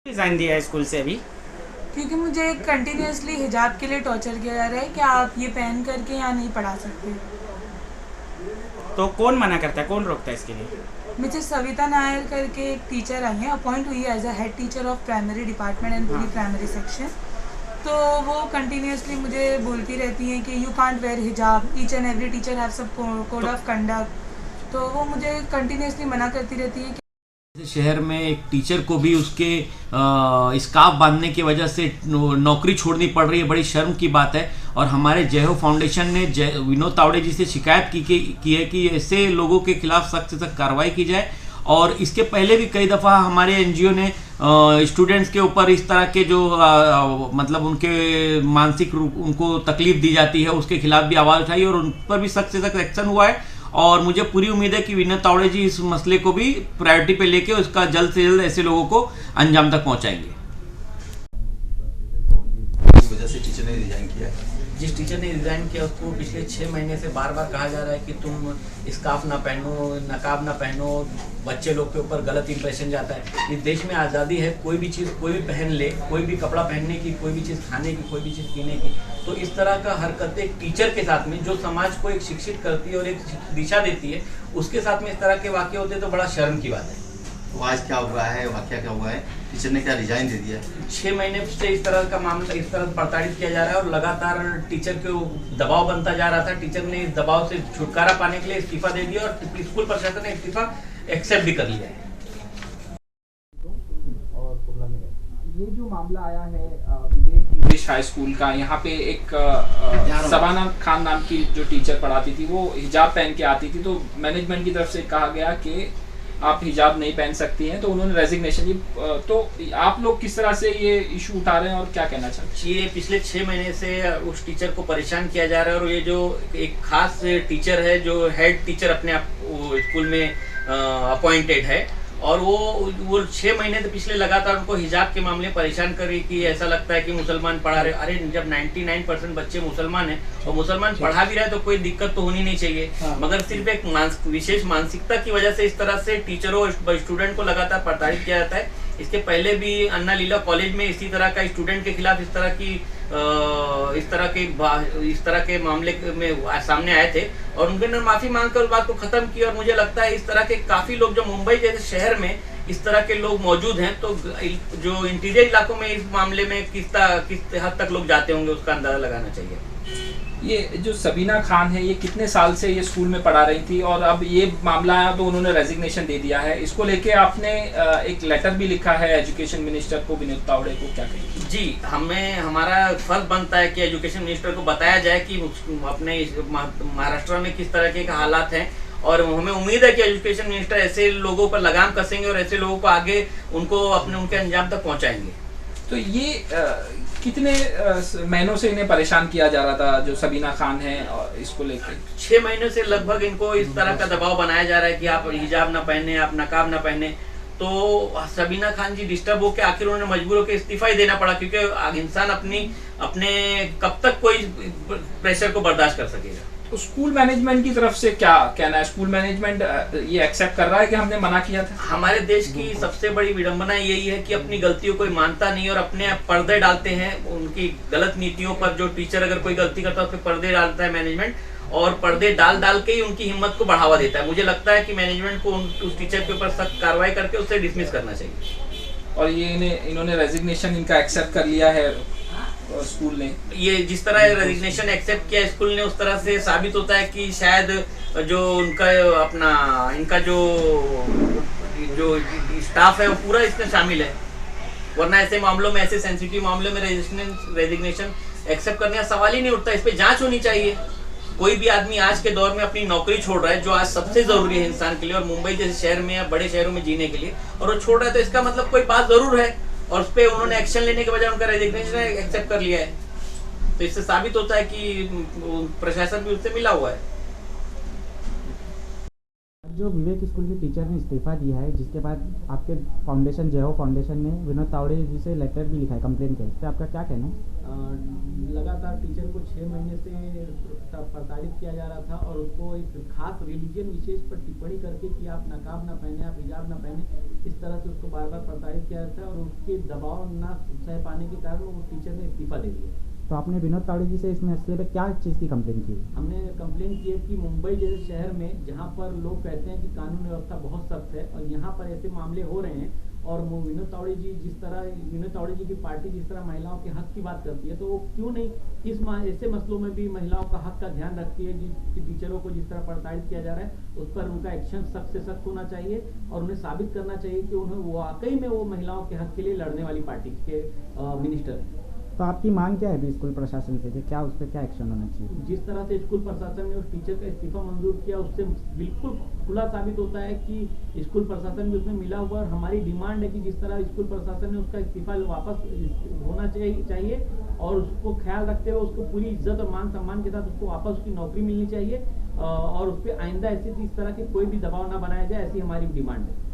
Resign दिया है school से अभी? क्योंकि मुझे कंटिन्यूअसली हिजाब के लिए टॉर्चर किया जा रहा है कि आप ये पहन करके यहाँ नहीं पढ़ा सकते। तो कौन मना करता है, कौन रोकता है इसके लिए? मिसेस सविता नायर करके एक टीचर आई हैं, अपॉइंट हुई है as a head teacher of primary department and हाँ। Pre primary section. तो वो कंटिन्यूअसली मुझे बोलती रहती हैं कि you can't wear hijab, each and every teacher have sub code तो ऑफ कंडक्ट। तो वो मुझे कंटिन्यूअसली मना करती रहती है कि शहर में एक टीचर को भी उसके स्कार्फ बांधने की वजह से नौकरी छोड़नी पड़ रही है। बड़ी शर्म की बात है। और हमारे जय हो फाउंडेशन ने विनोद तावड़े जी से शिकायत की है कि ऐसे लोगों के खिलाफ सख्त से सख्त कार्रवाई की जाए। और इसके पहले भी कई दफ़ा हमारे एनजीओ ने स्टूडेंट्स के ऊपर इस तरह के जो मतलब उनके मानसिक रूप उनको तकलीफ दी जाती है उसके खिलाफ भी आवाज़ उठाई और उन पर भी सख्त से सख्त एक्शन हुआ है। और मुझे पूरी उम्मीद है कि विनोद तावड़े जी इस मसले को भी प्रायोरिटी पे लेके उसका जल्द से जल्द ऐसे लोगों को अंजाम तक पहुंचाएंगे। इस वजह से टीचर ने रिजाइन किया है। जिस टीचर ने रिज़ाइन किया उसको पिछले 6 महीने से बार बार कहा जा रहा है कि तुम स्कार्फ ना पहनो, नकाब ना पहनो, बच्चे लोग के ऊपर गलत इंप्रेशन जाता है। इस देश में आज़ादी है, कोई भी चीज़ कोई भी पहन ले, कोई भी कपड़ा पहनने की, कोई भी चीज़ खाने की, कोई भी चीज़ पीने की। तो इस तरह का हरकतें एक टीचर के साथ में जो समाज को एक शिक्षित करती है और एक दिशा देती है, उसके साथ में इस तरह के वाक़े होते हैं तो बड़ा शर्म की बात है। तो आज क्या हुआ है, वाकया क्या हुआ है, टीचर ने क्या रिजाइन दे दिया? 6 महीने से इस तरह का मामला इस तरह प्रताड़ित किया जा रहा है और लगातार टीचर के दबाव बनता जा रहा था। टीचर ने इस दबाव से छुटकारा पाने के लिए इस्तीफा दे दिया और स्कूल प्रशासन ने इस्तीफा एक्सेप्ट भी कर लिया है। ये जो मामला आया है विवेक इंग्लिश हाई स्कूल का, यहाँ पे एक सबाना खान नाम की जो टीचर पढ़ाती थी वो हिजाब पहन के आती थी। तो मैनेजमेंट की तरफ से कहा गया कि आप हिजाब नहीं पहन सकती हैं, तो उन्होंने रेजिग्नेशन दी। तो आप लोग किस तरह से ये इशू उठा रहे हैं और क्या कहना चाहते हैं? ये पिछले 6 महीने से उस टीचर को परेशान किया जा रहा है और ये जो एक खास टीचर है जो हेड टीचर अपने आप स्कूल में अपॉइंटेड है और वो 6 महीने से पिछले लगातार उनको हिजाब के मामले परेशान कर रही कि ऐसा लगता है कि मुसलमान पढ़ा रहे। अरे जब 99% बच्चे मुसलमान हैं और मुसलमान पढ़ा भी रहा है तो कोई दिक्कत तो होनी नहीं चाहिए। मगर सिर्फ एक विशेष मानसिकता की वजह से इस तरह से टीचरों और स्टूडेंट को लगातार प्रताड़ित किया जाता है। इसके पहले भी अन्ना लीला कॉलेज में इसी तरह का स्टूडेंट के खिलाफ इस तरह के मामले में सामने आए थे और उनके ने माफी मांगकर उस बात को खत्म किया। और मुझे लगता है इस तरह के काफी लोग जो मुंबई जैसे शहर में इस तरह के लोग मौजूद हैं, तो जो इंटीरियर इलाकों में इस मामले में किस हद तक लोग जाते होंगे उसका अंदाजा लगाना चाहिए। ये जो सबीना खान है ये कितने साल से ये स्कूल में पढ़ा रही थी और अब ये मामला आया तो उन्होंने रेजिग्नेशन दे दिया है। इसको लेके आपने एक लेटर भी लिखा है एजुकेशन मिनिस्टर को, विनोद तावड़े को, क्या कहेंगे? जी, हमारा फर्ज बनता है कि एजुकेशन मिनिस्टर को बताया जाए कि अपने महाराष्ट्र में किस तरह के हालात हैं और हमें उम्मीद है कि एजुकेशन मिनिस्टर ऐसे लोगों पर लगाम कसेंगे और ऐसे लोगों को आगे उनके अंजाम तक पहुंचाएंगे। तो ये कितने महीनों से इन्हें परेशान किया जा रहा था जो सबीना खान है और इसको लेकर? 6 महीनों से लगभग इनको इस तरह का दबाव बनाया जा रहा है कि आप हिजाब ना पहने, आप नकाब ना पहने। तो सबीना खान जी डिस्टर्ब होकर आखिर उन्होंने मजबूर होकर इस्तीफा ही देना पड़ा, क्योंकि इंसान अपने कब तक कोई प्रेशर को बर्दाश्त कर सकेगा। तो स्कूल मैनेजमेंट की तरफ से क्या कहना है? स्कूल मैनेजमेंट ये एक्सेप्ट कर रहा है कि हमने मना किया था? हमारे देश की सबसे बड़ी विडंबना यही है कि अपनी गलतियों कोई मानता नहीं और अपने पर्दे डालते हैं उनकी गलत नीतियों पर। जो टीचर अगर कोई गलती करता है उस पर पर्दे डालता है मैनेजमेंट और पर्दे डाल के ही उनकी हिम्मत को बढ़ावा देता है। मुझे लगता है कि मैनेजमेंट को उस टीचर के ऊपर सख्त कार्रवाई करके उससे डिसमिस करना चाहिए। और ये इन्होंने रेजिग्नेशन इनका एक्सेप्ट कर लिया है स्कूल ने। ये जिस तरह रेजिग्नेशन एक्सेप्ट किया स्कूल ने, उस तरह से साबित होता है कि शायद जो इनका जो स्टाफ है वो पूरा इसमें शामिल है। वरना ऐसे मामलों में, ऐसे सेंसिटिव मामलों में रेजिग्नेशन एक्सेप्ट करने का सवाल ही नहीं उठता। इस पे जांच होनी चाहिए। कोई भी आदमी आज के दौर में अपनी नौकरी छोड़ रहा है जो आज सबसे जरूरी है इंसान के लिए और मुंबई जैसे शहर में या बड़े शहरों में जीने के लिए, और वो छोड़ रहा है तो इसका मतलब कोई बात जरूर है और उस पर उन्होंने एक्शन लेने के बजाय उनका रेजिग्नेशन एक्सेप्ट कर लिया है। तो इससे साबित होता है कि प्रशासन भी उससे मिला हुआ है। जो विवेक स्कूल की टीचर ने इस्तीफा दिया है, जिसके बाद आपके फाउंडेशन जय हो फाउंडेशन ने विनोद तावड़े जी से लेटर भी लिखा है, कंप्लेन के, इस पर आपका क्या कहना है? लगातार टीचर को 6 महीने से प्रताड़ित किया जा रहा था और उसको एक खास रिलीजन विशेष पर टिप्पणी करके कि आप नकाब ना पहने, आप हिजाब ना पहने, इस तरह से उसको बार बार प्रताड़ित किया जाता है और उसके दबाव ना सह पाने के कारण वो टीचर ने इस्तीफा दे दिया। तो आपने विनोद तावड़े जी से इस मसले पे क्या चीज़ की कंप्लेन की? हमने कंप्लेन की है कि मुंबई जैसे शहर में जहाँ पर लोग कहते हैं कि कानून व्यवस्था बहुत सख्त है और यहाँ पर ऐसे मामले हो रहे हैं और विनोद तावड़े जी की पार्टी जिस तरह महिलाओं के हक की बात करती है, तो वो क्यों नहीं इस ऐसे मसलों में भी महिलाओं का हक का ध्यान रखती है, जिस टीचरों को जिस तरह प्रताड़ित किया जा रहा है उस पर उनका एक्शन सख्त से सख्त होना चाहिए और उन्हें साबित करना चाहिए कि उन्हें वाकई में वो महिलाओं के हक के लिए लड़ने वाली पार्टी के मिनिस्टर हैं। तो आपकी मांग क्या है अभी स्कूल प्रशासन से कि क्या उस पर क्या एक्शन होना चाहिए? जिस तरह से स्कूल प्रशासन ने उस टीचर का इस्तीफा मंजूर किया उससे बिल्कुल खुला साबित होता है कि स्कूल प्रशासन भी उसमें मिला हुआ और हमारी डिमांड है कि जिस तरह स्कूल प्रशासन ने उसका इस्तीफा वापस होना चाहिए और उसको ख्याल रखते हुए उसको पूरी इज्जत और मान सम्मान के साथ उसको वापस उसकी नौकरी मिलनी चाहिए और उस पर आइंदा ऐसी इस तरह के कोई भी दबाव ना बनाया जाए, ऐसी हमारी डिमांड है।